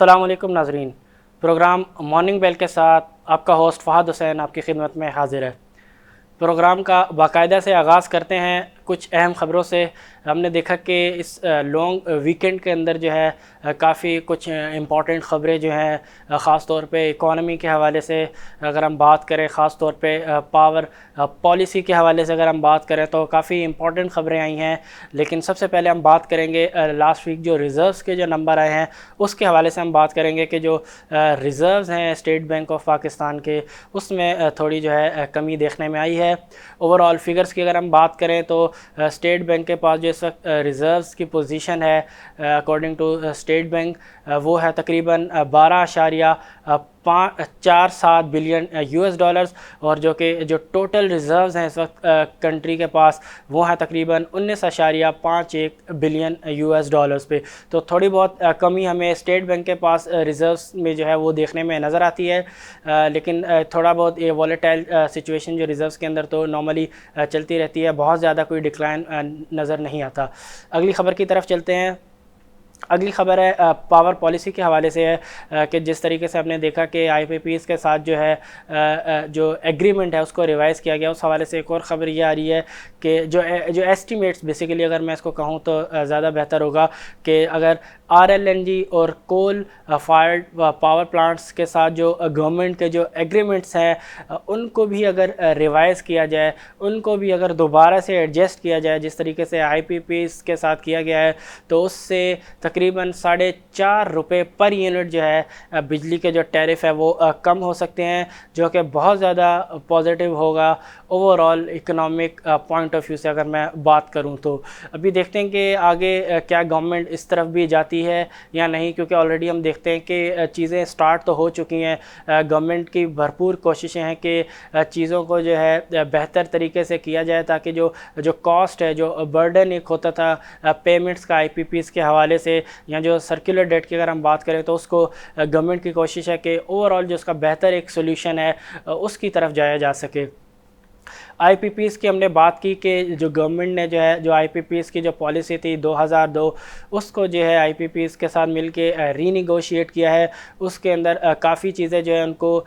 अस्सलाम वालेकुम नाज़रीन। प्रोग्राम मॉर्निंग बेल के साथ आपका होस्ट फ़हद हुसैन आपकी खिदमत में हाज़िर है। प्रोग्राम का बाकायदा से आगाज़ करते हैं कुछ अहम ख़बरों से। हमने देखा कि इस लॉन्ग वीकेंड के अंदर जो है काफ़ी कुछ इम्पॉर्टेंट ख़बरें जो हैं ख़ास तौर पे इकॉनमी के हवाले से अगर हम बात करें, ख़ास तौर पे पावर पॉलिसी के हवाले से अगर हम बात करें तो काफ़ी इम्पॉर्टेंट ख़बरें आई हैं। लेकिन सबसे पहले हम बात करेंगे लास्ट वीक जो रिज़र्व्स के जो नंबर आए हैं उसके हवाले से हम बात करेंगे कि जो रिज़र्व्स हैं स्टेट बैंक ऑफ पाकिस्तान के, उसमें थोड़ी जो है कमी देखने में आई है। ओवरऑल फ़िगर्स की अगर हम बात करें तो स्टेट बैंक के पास जो इस वक्त रिज़र्व्स की पोजीशन है अकॉर्डिंग टू स्टेट बैंक वो है तकरीबन 12.47 बिलियन यूएस डॉलर्स, और जो टोटल रिज़र्व्स हैं इस वक्त कंट्री के पास वो हैं तकरीबन 19.51 बिलियन यूएस डॉलर्स पे। तो थोड़ी बहुत कमी हमें स्टेट बैंक के पास रिज़र्व्स में जो है वो देखने में नज़र आती है। लेकिन थोड़ा बहुत ये वॉलेटाइल सिचुएशन जो रिज़र्व्स के अंदर तो नॉर्मली चलती रहती है, बहुत ज़्यादा कोई डिक्लाइन नज़र नहीं आता। अगली ख़बर की तरफ चलते हैं। अगली ख़बर है पावर पॉलिसी के हवाले से है कि जिस तरीके से हमने देखा कि आईपीपीएस के साथ जो है जो एग्रीमेंट है उसको रिवाइज़ किया गया। उस हवाले से एक और ख़बर ये आ रही है कि जो एस्टीमेट्स, बेसिकली अगर मैं इसको कहूँ तो ज़्यादा बेहतर होगा कि अगर आरएलएनजी और कोल फायर्ड पावर प्लांट्स के साथ जो गवर्नमेंट के जो एग्रीमेंट्स हैं उनको भी अगर रिवाइज़ किया जाए, उनको भी अगर दोबारा से एडजस्ट किया जाए जिस तरीके से आईपीपीएस के साथ किया गया है, तो उससे तकरीबन ₹4.5 पर यूनिट जो है बिजली के जो टैरिफ है वो कम हो सकते हैं, जो कि बहुत ज़्यादा पॉजिटिव होगा overall economic point of view से अगर मैं बात करूं। तो अभी देखते हैं कि आगे क्या गवर्नमेंट इस तरफ भी जाती है या नहीं, क्योंकि ऑलरेडी हम देखते हैं कि चीज़ें स्टार्ट तो हो चुकी हैं। गवर्नमेंट की भरपूर कोशिशें हैं कि चीज़ों को जो है बेहतर तरीके से किया जाए ताकि जो कॉस्ट है, जो बर्डन एक होता था पेमेंट्स का आईपीपीएस के हवाले से या जो सर्कुलर डेट की अगर हम बात करें, तो उसको गवर्नमेंट की कोशिश है कि ओवरऑल जो उसका बेहतर एक सोल्यूशन है उसकी तरफ जाया जा सके। आईपीपीएस की हमने बात की कि जो गवर्नमेंट ने जो है जो आईपीपीएस की जो पॉलिसी थी 2002 उसको जो है आईपीपीएस के साथ मिलके रीनिगोशिएट किया है। उसके अंदर काफ़ी चीज़ें जो है उनको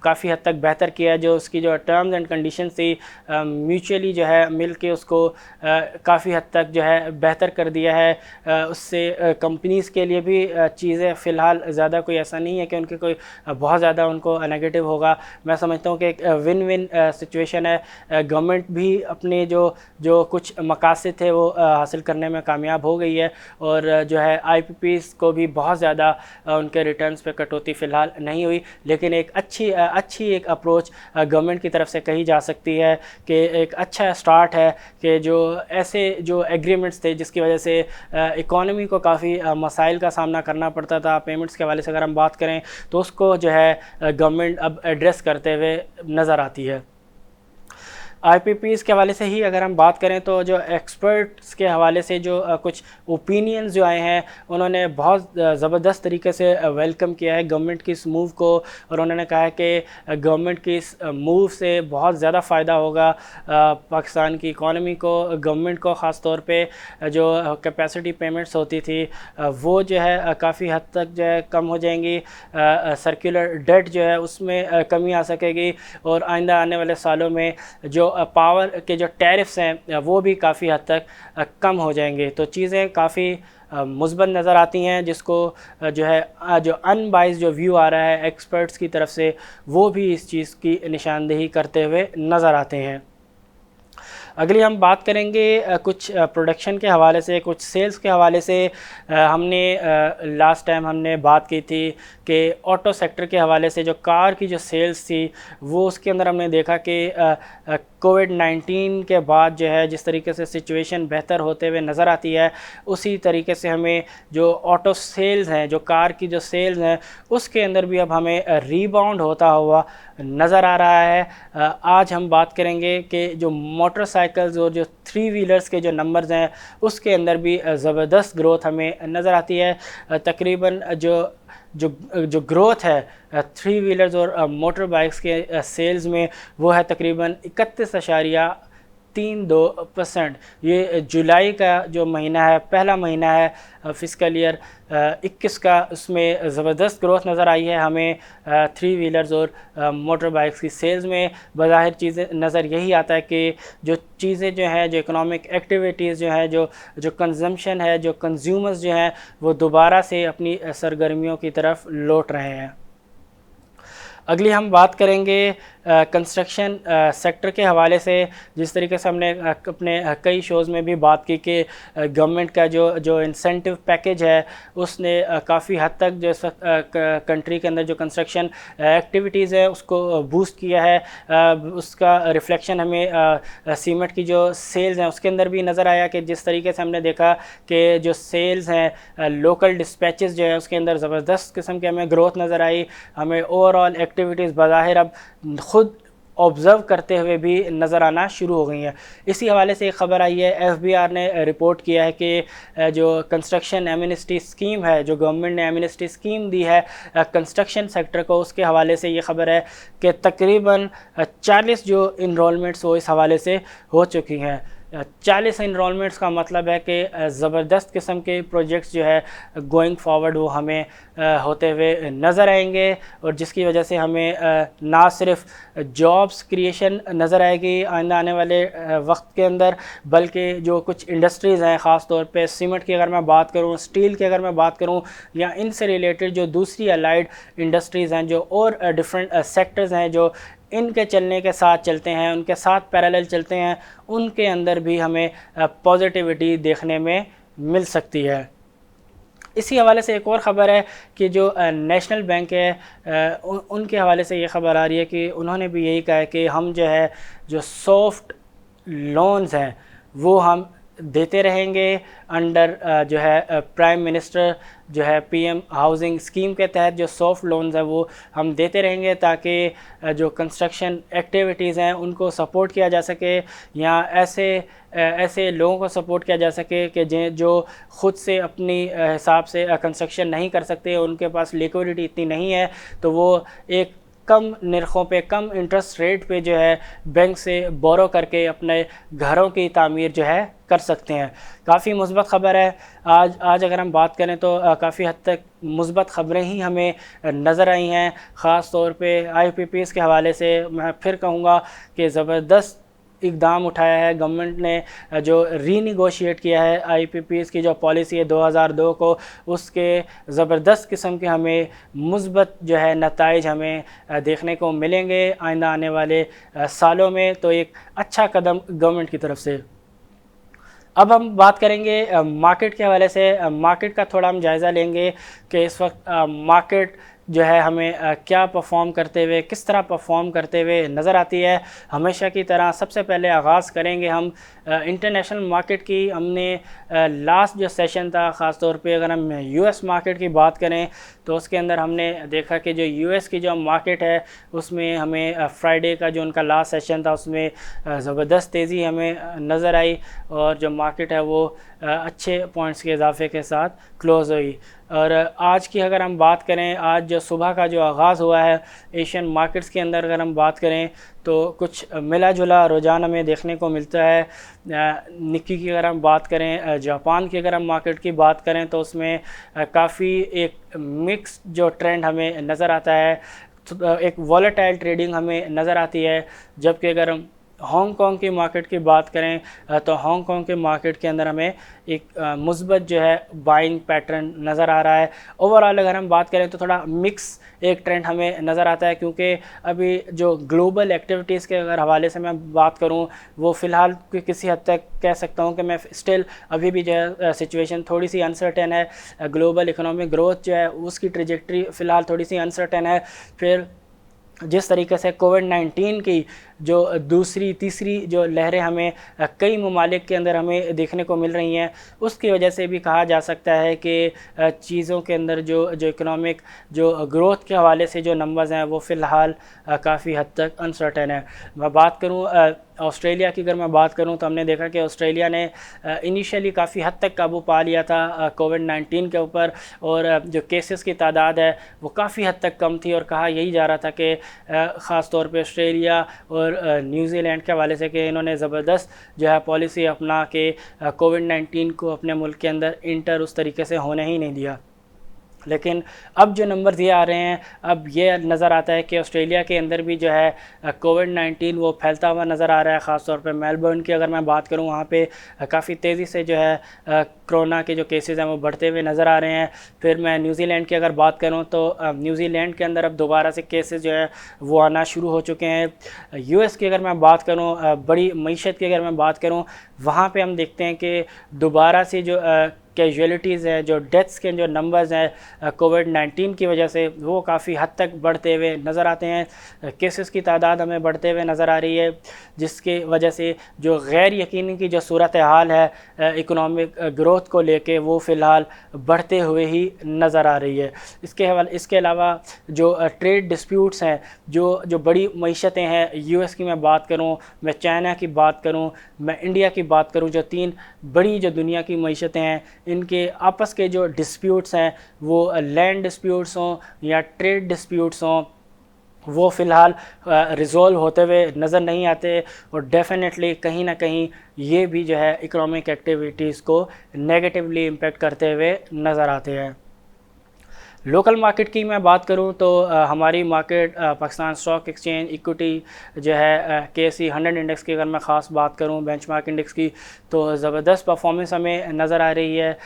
काफ़ी हद तक बेहतर किया है। जो उसकी जो टर्म्स एंड कंडीशंस थी म्यूचुअली जो है मिलके उसको काफ़ी हद तक जो है बेहतर कर दिया है। उससे कंपनीज़ के लिए भी चीज़ें फ़िलहाल ज़्यादा कोई ऐसा नहीं है कि उनके कोई बहुत ज़्यादा उनको नेगेटिव होगा। मैं समझता हूँ कि एक विन विन सिचुएशन है। गवर्नमेंट भी अपने जो कुछ मकासद थे वो हासिल करने में कामयाब हो गई है, और जो है आईपीपीएस को भी बहुत ज़्यादा उनके रिटर्न्स पे कटौती फ़िलहाल नहीं हुई। लेकिन एक अच्छी एक अप्रोच गवर्नमेंट की तरफ से कही जा सकती है कि एक अच्छा स्टार्ट है कि जो ऐसे जो एग्रीमेंट्स थे जिसकी वजह से इकॉनमी को काफ़ी मसाइल का सामना करना पड़ता था पेमेंट्स के हवाले से अगर हम बात करें, तो उसको जो है गवर्नमेंट अब एड्रेस करते हुए नज़र आती है। आईपीपीएस के हवाले से ही अगर हम बात करें तो जो एक्सपर्ट्स के हवाले से जो कुछ ओपिनियंस जो आए हैं उन्होंने बहुत ज़बरदस्त तरीके से वेलकम किया है गवर्नमेंट की इस मूव को, और उन्होंने कहा है कि गवर्नमेंट की इस मूव से बहुत ज़्यादा फ़ायदा होगा पाकिस्तान की इकॉनमी को, गवर्नमेंट को ख़ास तौर पे जो कैपेसिटी पेमेंट्स होती थी वो जो है काफ़ी हद तक जो है कम हो जाएंगी। सर्कुलर डेट जो है उसमें कमी आ सकेगी, और आइंदा आने वाले सालों में जो पावर के जो टैरिफ्स हैं वो भी काफ़ी हद तक कम हो जाएंगे। तो चीज़ें काफ़ी मुस्बत नज़र आती हैं, जिसको जो है जो अनबाइज जो व्यू आ रहा है एक्सपर्ट्स की तरफ से वो भी इस चीज़ की निशानदेही करते हुए नज़र आते हैं। अगली हम बात करेंगे कुछ प्रोडक्शन के हवाले से, कुछ सेल्स के हवाले से। हमने लास्ट टाइम हमने बात की थी कि ऑटो सेक्टर के हवाले से जो कार की जो सेल्स थी वो उसके अंदर हमने देखा कि कोविड-19 के बाद जो है जिस तरीके से सिचुएशन बेहतर होते हुए नज़र आती है, उसी तरीके से हमें जो ऑटो सेल्स हैं, जो कार की जो सेल्स हैं, उसके अंदर भी अब हमें रीबाउंड होता हुआ नज़र आ रहा है। आज हम बात करेंगे कि जो मोटरसाइकिल्स और जो 3 व्हीलर्स के जो नंबर्स हैं उसके अंदर भी ज़बरदस्त ग्रोथ हमें नज़र आती है। तकरीबन जो ग्रोथ है 3 व्हीलर्स और मोटर बाइक्स के सेल्स में वो है तकरीबन 0.32%। ये जुलाई का जो महीना है, पहला महीना है फ़िस्कल ईयर 21 का, उसमें ज़बरदस्त ग्रोथ नज़र आई है हमें 3 व्हीलर्स और मोटर बाइक्स की सेल्स में। बज़ाहिर चीज़ें नज़र यही आता है कि जो चीज़ें जो हैं, जो इकोनॉमिक एक्टिविटीज़ जो हैं, जो कंजम्पशन है, जो कंज्यूमर्स जो हैं, वो दोबारा से अपनी सरगर्मियों की तरफ लौट रहे हैं। अगली हम बात करेंगे कंस्ट्रक्शन सेक्टर के हवाले से। जिस तरीके से हमने अपने कई शोज़ में भी बात की कि गवर्नमेंट का जो इंसेंटिव पैकेज है, उसने काफ़ी हद तक जो इस वक्त कंट्री के अंदर जो कंस्ट्रक्शन एक्टिविटीज़ है उसको बूस्ट किया है। उसका रिफ्लेक्शन हमें सीमेंट की जो सेल्स हैं उसके अंदर भी नज़र आया कि जिस तरीके से हमने देखा कि जो सेल्स हैं, लोकल डिस्पैचेस जो है उसके अंदर ज़बरदस्त किस्म की हमें ग्रोथ नज़र आई। हमें ओवरऑल एक्टिविटीज़ बज़ाहिर अब ख़ुद ऑब्ज़र्व करते हुए भी नज़र आना शुरू हो गई हैं। इसी हवाले से एक ख़बर आई है, एफबीआर ने रिपोर्ट किया है कि जो कंस्ट्रक्शन एमनेस्टी स्कीम है, जो गवर्नमेंट ने एमनेस्टी स्कीम दी है कंस्ट्रक्शन सेक्टर को, उसके हवाले से ये ख़बर है कि तकरीबन 40 जो इनरोलमेंट्स वो इस हवाले से हो चुकी हैं। 40 इनरोलमेंट्स का मतलब है कि ज़बरदस्त किस्म के प्रोजेक्ट्स जो है गोइंग फॉरवर्ड वो हमें होते हुए नज़र आएंगे, और जिसकी वजह से हमें ना सिर्फ जॉब्स क्रिएशन नज़र आएगी आइंदा आने वाले वक्त के अंदर, बल्कि जो कुछ इंडस्ट्रीज़ हैं, ख़ास तौर पे सीमेंट की अगर मैं बात करूँ, स्टील की अगर मैं बात करूँ, या इनसे रिलेटेड जो दूसरी अलाइड इंडस्ट्रीज़ हैं, जो और डिफरेंट सेक्टर्स हैं जो इनके चलने के साथ चलते हैं, उनके साथ पैरेलल चलते हैं, उनके अंदर भी हमें पॉजिटिविटी देखने में मिल सकती है। इसी हवाले से एक और ख़बर है कि जो नेशनल बैंक है उनके हवाले से ये ख़बर आ रही है कि उन्होंने भी यही कहा है कि हम जो है जो सॉफ्ट लोन्स हैं वो हम देते रहेंगे अंडर जो है प्राइम मिनिस्टर जो है पीएम हाउसिंग स्कीम के तहत जो सॉफ्ट लोन्स हैं वो हम देते रहेंगे, ताकि जो कंस्ट्रक्शन एक्टिविटीज़ हैं उनको सपोर्ट किया जा सके, या ऐसे लोगों को सपोर्ट किया जा सके कि जो ख़ुद से अपनी हिसाब से कंस्ट्रक्शन नहीं कर सकते, उनके पास लिक्विडिटी इतनी नहीं है, तो वो एक कम निरखों पे, कम इंटरेस्ट रेट पे जो है बैंक से बोरो करके अपने घरों की तामीर जो है कर सकते हैं। काफ़ी मुस्बत ख़बर है। आज अगर हम बात करें तो काफ़ी हद तक मुस्बत ख़बरें ही हमें नज़र आई हैं। ख़ास तौर पे IPPs के हवाले से मैं फिर कहूँगा कि ज़बरदस्त इक़दाम उठाया है गवर्नमेंट ने, जो रीनिगोशिएट किया है IPPs की जो पॉलिसी है 2002 को, उसके ज़बरदस्त किस्म के हमें मुस्बत जो है नताइज हमें देखने को मिलेंगे आइंदा आने वाले सालों में। तो एक अच्छा कदम गवर्नमेंट की तरफ से। अब हम बात करेंगे मार्केट के हवाले से। मार्केट का थोड़ा हम जायज़ा लेंगे कि इस वक्त मार्केट जो है हमें क्या परफॉर्म करते हुए, किस तरह परफॉर्म करते हुए नज़र आती है। हमेशा की तरह सबसे पहले आगाज़ करेंगे हम इंटरनेशनल मार्केट की। हमने लास्ट जो सेशन था, ख़ास तौर पे अगर हम US मार्केट की बात करें तो उसके अंदर हमने देखा कि जो US की जो मार्केट है उसमें हमें फ्राइडे का जो उनका लास्ट सेशन था उसमें ज़बरदस्त तेज़ी हमें नज़र आई, और जो मार्केट है वो अच्छे पॉइंट्स के इजाफे के साथ क्लोज़ हुई। और आज की अगर हम बात करें, आज जो सुबह का जो आगाज़ हुआ है एशियन मार्केट्स के अंदर अगर हम बात करें तो कुछ मिला जुला रुझान हमें देखने को मिलता है। निक्की की अगर हम बात करें, जापान की अगर हम मार्केट की बात करें तो उसमें काफ़ी एक मिक्स जो ट्रेंड हमें नज़र आता है, एक वॉलेटाइल ट्रेडिंग हमें नज़र आती है। जबकि अगर हम हांगकांग की मार्केट की बात करें तो हांगकांग के मार्केट के अंदर हमें एक मुस्बत जो है बाइंग पैटर्न नज़र आ रहा है। ओवरऑल अगर हम बात करें तो थोड़ा मिक्स एक ट्रेंड हमें नज़र आता है, क्योंकि अभी जो ग्लोबल एक्टिविटीज़ के अगर हवाले से मैं बात करूं वो फ़िलहाल किसी हद तक कह सकता हूं कि मैं स्टिल अभी भी जो है सिचुएशन थोड़ी सी अनसर्टेन है। ग्लोबल इकोनॉमिक ग्रोथ जो है उसकी ट्रेजेक्ट्री फ़िलहाल थोड़ी सी अनसर्टेन है। फिर जिस तरीके से कोविड-19 की जो दूसरी तीसरी जो लहरें हमें कई ममालिक के अंदर हमें देखने को मिल रही हैं, उसकी वजह से भी कहा जा सकता है कि चीज़ों के अंदर जो इकोनॉमिक जो ग्रोथ के हवाले से जो नंबर्स हैं वो फ़िलहाल काफ़ी हद तक अनसर्टेन है। मैं बात करूँ ऑस्ट्रेलिया की, अगर मैं बात करूं तो हमने देखा कि ऑस्ट्रेलिया ने इनिशियली काफ़ी हद तक काबू पा लिया था कोविड-19 के ऊपर, और जो केसेस की तादाद है वो काफ़ी हद तक कम थी, और कहा यही जा रहा था कि ख़ास तौर पे ऑस्ट्रेलिया और और न्यूजीलैंड के हवाले से कि इन्होंने ज़बरदस्त जो है पॉलिसी अपना के कोविड-19 को अपने मुल्क के अंदर इंटर उस तरीके से होने ही नहीं दिया। लेकिन अब जो नंबर्स ये आ रहे हैं, अब ये नज़र आता है कि ऑस्ट्रेलिया के अंदर भी जो है कोविड-19 वो फैलता हुआ नज़र आ रहा है। ख़ास तौर पे मेलबर्न की अगर मैं बात करूँ, वहाँ पे काफ़ी तेज़ी से जो है कोरोना के जो केसेस हैं वो बढ़ते हुए नज़र आ रहे हैं। फिर मैं न्यूजीलैंड की अगर बात करूँ तो न्यूजीलैंड के अंदर अब दोबारा से केसेस जो है वो आना शुरू हो चुके हैं। यूएस की अगर मैं बात करूँ, बड़ी मईशत की अगर मैं बात करूँ, वहाँ पर हम देखते हैं कि दोबारा से जो कैजुअलिटीज़ हैं, जो डेथ्स के जो नंबर्स हैं कोविड-19 की वजह से, वो काफ़ी हद तक बढ़ते हुए नज़र आते हैं। केसेस की तादाद हमें बढ़ते हुए नज़र आ रही है, जिसकी वजह से जो गैर यकीनी की जो सूरत हाल है इकोनॉमिक ग्रोथ को लेके, वो फ़िलहाल बढ़ते हुए ही नज़र आ रही है। इसके अलावा जो ट्रेड डिस्प्यूट्स हैं, जो बड़ी मईशतें हैं, यूएस की मैं बात करूँ, मैं चाइना की बात करूँ, मैं इंडिया की बात करूँ, जो 3 बड़ी जो दुनिया की मईशतें हैं, इनके आपस के जो डिस्प्यूट्स हैं, वो लैंड डिस्प्यूट्स हों या ट्रेड डिस्प्यूट्स हों, वो फ़िलहाल रिज़ॉल्व होते हुए नज़र नहीं आते। और डेफ़िनेटली कहीं ना कहीं ये भी जो है इकोनॉमिक एक्टिविटीज़ को नेगेटिवली इम्पेक्ट करते हुए नज़र आते हैं। लोकल मार्केट की मैं बात करूं तो हमारी market Pakistan stock exchange equity जो है KSE 100 इंडेक्स की अगर मैं ख़ास बात करूं, बेंचमार्क इंडेक्स की, तो ज़बरदस्त परफॉर्मेंस हमें नज़र आ रही है।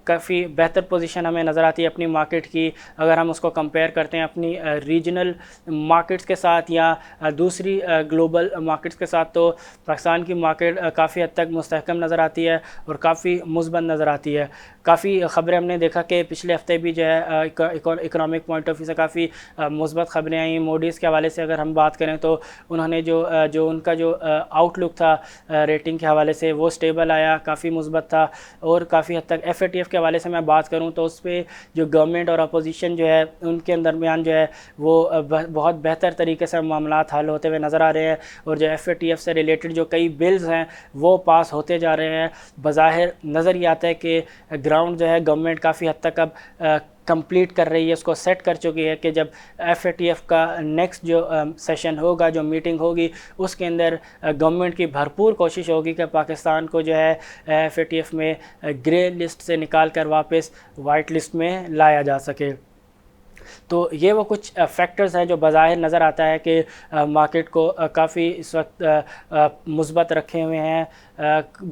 काफ़ी बेहतर पोजीशन हमें नज़र आती है अपनी मार्केट की, अगर हम उसको कंपेयर करते हैं अपनी रीजनल मार्केट्स के साथ या दूसरी ग्लोबल मार्केट्स के साथ, तो पाकिस्तान की मार्केट काफ़ी हद तक मुस्तहकम नज़र आती है और काफ़ी मुस्बत नज़र आती है। काफ़ी ख़बरें हमने देखा कि पिछले हफ्ते भी जो है इकोनॉमिक पॉइंट ऑफ व्यू से काफ़ी मुस्बत ख़बरें आई। मोडीज़ के हवाले से अगर हम बात करें तो उन्होंने जो उनका जो आउटलुक था रेटिंग के हवाले से, वो स्टेबल आया, काफ़ी मुस्बत था। और काफ़ी हद तक FATF के हवाले से मैं बात करूं तो उस पर जो गवर्नमेंट और अपोजिशन जो है उनके दरमियान जो है वो बहुत बेहतर तरीके से मामला हल होते हुए नज़र आ रहे हैं। और जो FATF से रिलेटेड जो कई बिल्स हैं वो पास होते जा रहे हैं। बज़ाहिर नज़र ये आता है कि ग्राउंड जो है गवर्नमेंट काफ़ी हद तक अब कंप्लीट कर रही है, उसको सेट कर चुकी है कि जब FATF का नेक्स्ट जो सेशन होगा, जो मीटिंग होगी, उसके अंदर गवर्नमेंट की भरपूर कोशिश होगी कि पाकिस्तान को जो है FATF में ग्रे लिस्ट से निकाल कर वापस वाइट लिस्ट में लाया जा सके। तो ये वो कुछ फैक्टर्स हैं जो बज़ाहिर नज़र आता है कि मार्केट को काफ़ी इस वक्त मुस्बत रखे हुए हैं।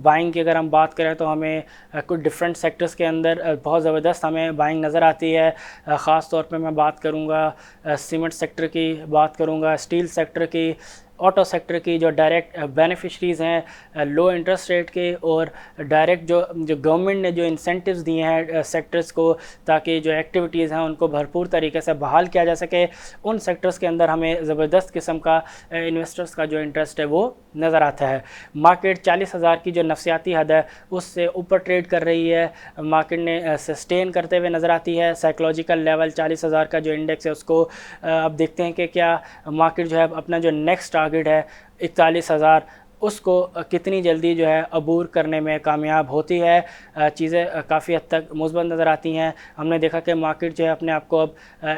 बाइंग की अगर हम बात करें तो हमें कुछ डिफरेंट सेक्टर्स के अंदर बहुत ज़बरदस्त हमें बाइंग नज़र आती है। ख़ास तौर पे मैं बात करूँगा सीमेंट सेक्टर की, बात करूँगा स्टील सेक्टर की, ऑटो सेक्टर की, जो डायरेक्ट बेनिफिशरीज़ हैं लो इंटरेस्ट रेट के, और डायरेक्ट जो गवर्नमेंट ने जो इंसेंटिव्स दिए हैं सेक्टर्स को ताकि जो एक्टिविटीज़ हैं उनको भरपूर तरीके से बहाल किया जा सके, उन सेक्टर्स के अंदर हमें ज़बरदस्त किस्म का इन्वेस्टर्स का जो इंटरेस्ट है वो नज़र आता है। मार्केट 40,000 की जो नफसियाती हद है उससे ऊपर ट्रेड कर रही है, मार्केट ने सस्टेन करते हुए नज़र आती है। साइकोलॉजिकल लेवल 40,000 का जो इंडेक्स है उसको अब देखते हैं कि क्या मार्केट जो है अपना जो नेक्स्ट टारगेट है 41,000, उसको कितनी जल्दी जो है अबूर करने में कामयाब होती है। चीज़ें काफ़ी हद तक मुस्बत नज़र आती हैं। हमने देखा कि मार्केट जो है अपने आप को अब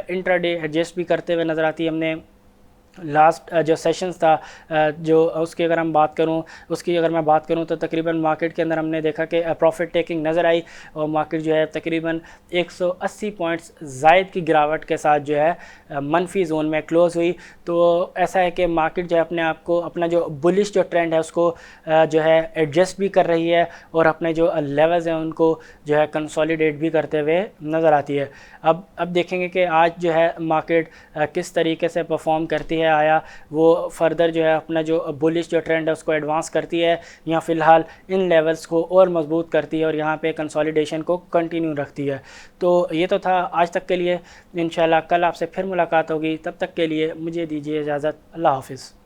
इंट्राडे एडजस्ट भी करते हुए नज़र आती है। हमने लास्ट जो सेशंस था जो उसकी अगर मैं बात करूं तो तकरीबन मार्केट के अंदर हमने देखा कि प्रॉफिट टेकिंग नज़र आई और मार्केट जो है तकरीबन 180 पॉइंट्स ज़ायद की गिरावट के साथ जो है मनफी जोन में क्लोज़ हुई। तो ऐसा है कि मार्केट जो है अपने आप को अपना जो बुलिश जो ट्रेंड है उसको जो है एडजस्ट भी कर रही है और अपने जो लेवल्स हैं उनको जो है कंसोलिडेट भी करते हुए नज़र आती है। अब देखेंगे कि आज जो है मार्केट किस तरीके से परफॉर्म करती है, आया वो फर्दर जो है अपना जो बुलिश जो ट्रेंड है उसको एडवांस करती है या फ़िलहाल इन लेवल्स को और मजबूत करती है और यहाँ पे कंसोलिडेशन को कंटिन्यू रखती है। तो ये तो था आज तक के लिए। इंशाल्लाह कल आपसे फिर मुलाकात होगी, तब तक के लिए मुझे दीजिए इजाज़त। अल्लाह हाफ़िज़।